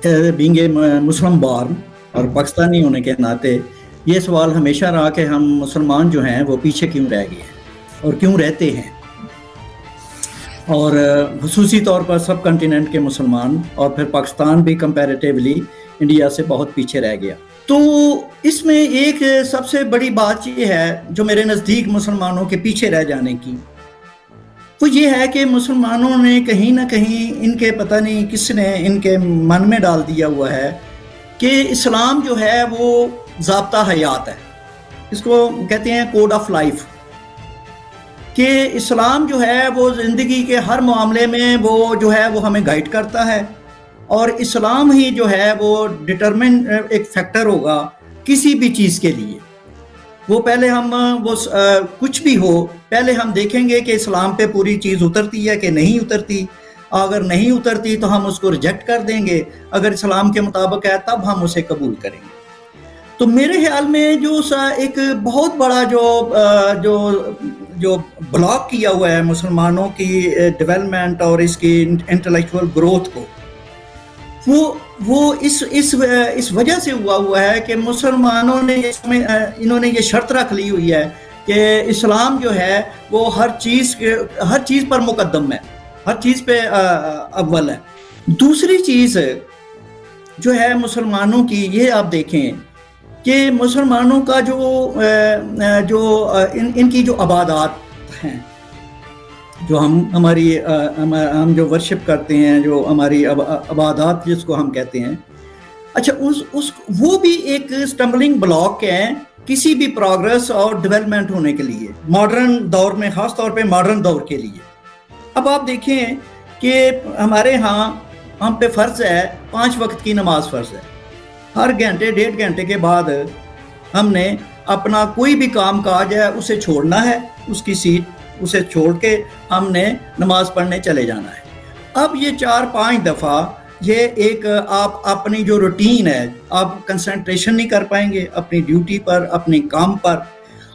Being a Muslim born और पाकिस्तानी होने के नाते ये सवाल हमेशा रहा कि हम मुसलमान जो हैं वो पीछे क्यों रह गए हैं और क्यों रहते हैं, और ख़ुसूसी तौर पर सब कंटिनेंट के मुसलमान और फिर पाकिस्तान भी कंपैरेटिवली इंडिया से बहुत पीछे रह गया। तो इसमें एक सबसे बड़ी बात ये है जो मेरे नज़दीक मुसलमानों के पीछे रह जाने की, वो ये है कि मुसलमानों ने कहीं ना कहीं इनके पता नहीं किसने इनके मन में डाल दिया हुआ है कि इस्लाम जो है वो ज़ाब्ता हयात है, इसको कहते हैं कोड ऑफ लाइफ, कि इस्लाम जो है वो ज़िंदगी के हर मामले में वो जो है वो हमें गाइड करता है, और इस्लाम ही जो है वो डिटरमिन एक फैक्टर होगा किसी भी चीज़ के लिए। वो पहले हम वो कुछ भी हो पहले हम देखेंगे कि इस्लाम पे पूरी चीज़ उतरती है कि नहीं उतरती। अगर नहीं उतरती तो हम उसको रिजेक्ट कर देंगे, अगर इस्लाम के मुताबिक है तब हम उसे कबूल करेंगे। तो मेरे ख्याल में जो एक बहुत बड़ा जो ब्लॉक किया हुआ है मुसलमानों की डेवलपमेंट और इसकी इंटेलेक्चुअल ग्रोथ को, वो इस वजह से हुआ है कि मुसलमानों ने इन्होंने ये शर्त रख ली हुई है कि इस्लाम जो है वो हर चीज़ पर मुकद्दम है, हर चीज़ पे अव्वल है। दूसरी चीज़ जो है मुसलमानों की, ये आप देखें कि मुसलमानों का इनकी जो इबादत हैं, जो हम जो वर्शिप करते हैं, जो हमारी इबादत जिसको हम कहते हैं, अच्छा वो भी एक स्टम्बलिंग ब्लॉक है किसी भी प्रोग्रेस और डेवलपमेंट होने के लिए, मॉडर्न दौर में, ख़ास तौर पे मॉडर्न दौर के लिए। अब आप देखें कि हमारे यहाँ हम पे फ़र्ज़ है 5 वक्त की नमाज फ़र्ज़ है। हर घंटे 1.5 घंटे के बाद हमने अपना कोई भी काम काज है उसे छोड़ना है, उसकी सीट उसे छोड़ के हमने नमाज पढ़ने चले जाना है। अब ये 4-5 दफ़ा ये एक आप अपनी जो रूटीन है, आप कंसंट्रेशन नहीं कर पाएंगे अपनी ड्यूटी पर, अपने काम पर,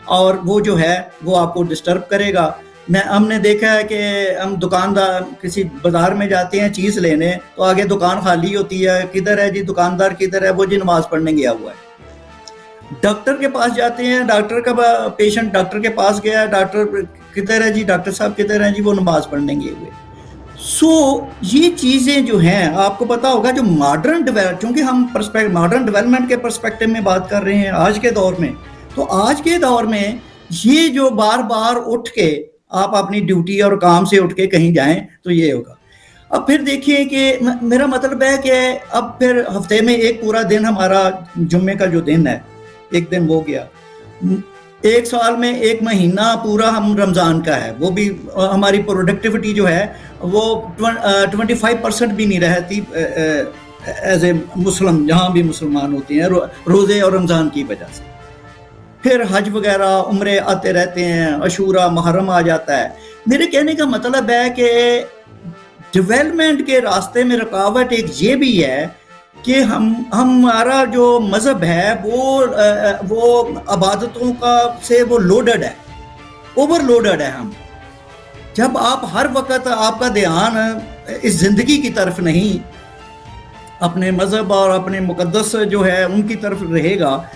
और वो जो है वो आपको डिस्टर्ब करेगा। हमने देखा है कि हम दुकानदार किसी बाज़ार में जाते हैं चीज़ लेने, तो आगे दुकान खाली होती है, किधर है जी दुकानदार, किधर है वो जी नमाज़ पढ़ने गया हुआ है। डॉक्टर के पास जाते हैं, डॉक्टर का पेशेंट डॉक्टर के पास गया, डॉक्टर किधर है जी, डॉक्टर साहब किधर हैं जी, वो नमाज़ पढ़ने गए हुए। ये चीज़ें जो हैं आपको पता होगा, जो क्योंकि हम मॉडर्न डेवलपमेंट के पर्सपेक्टिव में बात कर रहे हैं आज के दौर में, तो आज के दौर में ये जो बार बार उठ के आप अपनी ड्यूटी और काम से उठ के कहीं जाएं तो ये होगा। अब फिर देखिए कि मेरा मतलब है कि अब फिर हफ्ते में एक पूरा दिन हमारा जुम्मे का जो दिन है, एक दिन वो गया। एक साल में 1 महीना पूरा हम रमज़ान का है, वो भी हमारी प्रोडक्टिविटी जो है वो 25% भी नहीं रहती एज ए मुस्लिम, जहाँ भी मुसलमान होते हैं रोज़े और रमज़ान की वजह से। फिर हज वगैरह उम्रे आते रहते हैं, अशूरा मुहर्रम आ जाता है। मेरे कहने का मतलब है कि डेवलपमेंट के रास्ते में रुकावट एक ये भी है कि हमारा जो मज़हब है वो इबादतों का से वो लोडेड है, ओवरलोडेड है। हम जब आप हर वक्त आपका ध्यान इस ज़िंदगी की तरफ नहीं, अपने मज़हब और अपने मुक़द्दस जो है उनकी तरफ रहेगा,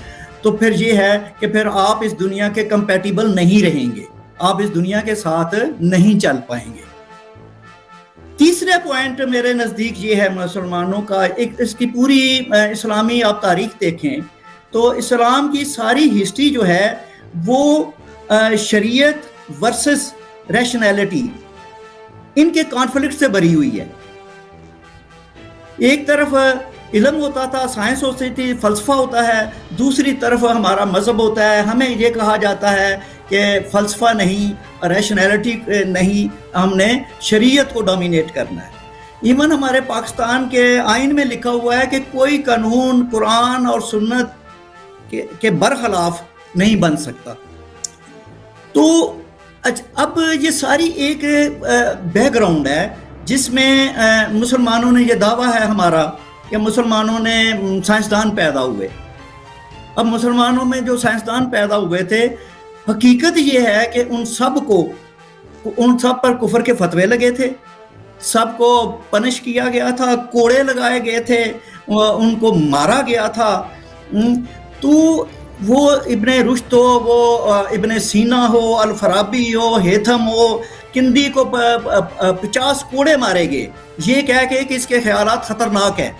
तो फिर ये है कि फिर आप इस दुनिया के कंपैटिबल नहीं रहेंगे, आप इस दुनिया के साथ नहीं चल पाएंगे। तीसरा पॉइंट मेरे नज़दीक ये है मुसलमानों का, एक इसकी पूरी इस्लामी आप तारीख देखें तो इस्लाम की सारी हिस्ट्री जो है वो शरीयत वर्सेस रैशनैलिटी, इनके कॉन्फ्लिक्ट से भरी हुई है। एक तरफ इल्म होता था, साइंस होती थी, फ़लसफ़ा होता है, दूसरी तरफ हमारा मज़हब होता है। हमें ये कहा जाता है कि फ़लसफ़ा नहीं, रैशनैलिटी नहीं, हमने शरीयत को डोमिनेट करना है। इवन हमारे पाकिस्तान के आइन में लिखा हुआ है कि कोई कानून कुरान और सुन्नत के बरखिलाफ नहीं बन सकता। तो अब ये सारी एक बैकग्राउंड है जिसमें मुसलमानों ने, ये दावा है हमारा कि मुसलमानों ने साइंसदान पैदा हुए। अब मुसलमानों में जो साइंसदान पैदा हुए थे, हकीकत ये है कि उन सब पर कुफर के फतवे लगे थे, سب کو پنش کیا گیا تھا، کوڑے لگائے گئے تھے، ان کو مارا گیا تھا۔ تو وہ ابن رشد ہو، وہ ابن سینا ہو، الفارابی ہو، ہیتھم ہو، کندی کو 50 کوڑے مارے گئے یہ کہہ کے کہ اس کے خیالات خطرناک ہیں۔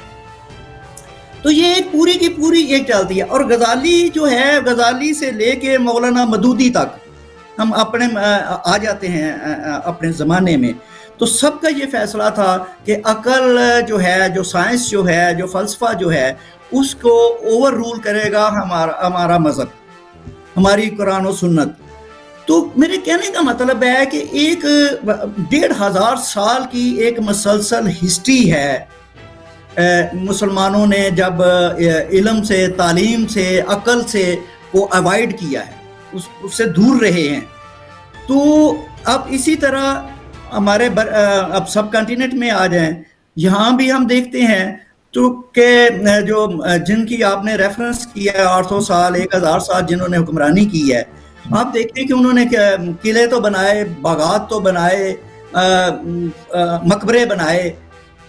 تو یہ ایک پوری کی پوری ایک چلتی ہے۔ اور غزالی جو ہے، غزالی سے لے کے مولانا مودودی تک ہم اپنے آ جاتے ہیں اپنے زمانے میں، تو سب کا یہ فیصلہ تھا کہ عقل جو ہے، جو سائنس جو ہے، جو فلسفہ جو ہے، اس کو اوور رول کرے گا ہمارا مذہب، ہماری قرآن و سنت۔ تو میرے کہنے کا مطلب ہے کہ ایک 1500 سال کی ایک مسلسل ہسٹری ہے، مسلمانوں نے جب علم سے، تعلیم سے، عقل سے کو اوائڈ کیا ہے، اس سے دور رہے ہیں۔ تو اب اسی طرح ہمارے اب سب کنٹیننٹ میں آ جائیں، یہاں بھی ہم دیکھتے ہیں تو کہ جو جن کی آپ نے ریفرنس کیا ہے 800 سال 1000 سال جنہوں نے حکمرانی کی ہے، آپ دیکھیں کہ انہوں نے قلعے تو بنائے، باغات تو بنائے، مقبرے بنائے،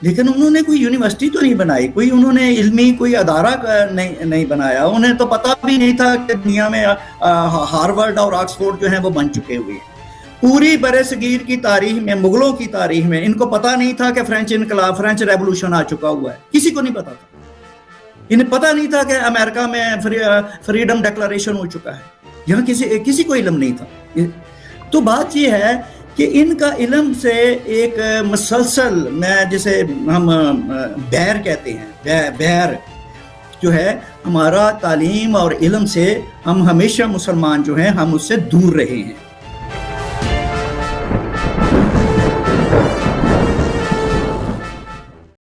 لیکن انہوں نے کوئی یونیورسٹی تو نہیں بنائی، کوئی انہوں نے علمی کوئی ادارہ نہیں بنایا۔ انہیں تو پتہ بھی نہیں تھا کہ دنیا میں ہارورڈ اور آکسفورڈ جو ہیں وہ بن چکے ہوئے ہیں۔ پوری برِ صغیر کی تاریخ میں، مغلوں کی تاریخ میں ان کو پتہ نہیں تھا کہ فرینچ انقلاب، فرینچ ریولوشن آ چکا ہوا ہے، کسی کو نہیں پتا تھا۔ انہیں پتہ نہیں تھا کہ امریکہ میں فریڈم ڈکلریشن ہو چکا ہے، یہاں کسی کو علم نہیں تھا۔ تو بات یہ ہے کہ ان کا علم سے ایک مسلسل، میں جسے ہم بیر کہتے ہیں، بیر جو ہے ہمارا تعلیم اور علم سے، ہم ہمیشہ مسلمان جو ہیں ہم اس سے دور رہے ہیں۔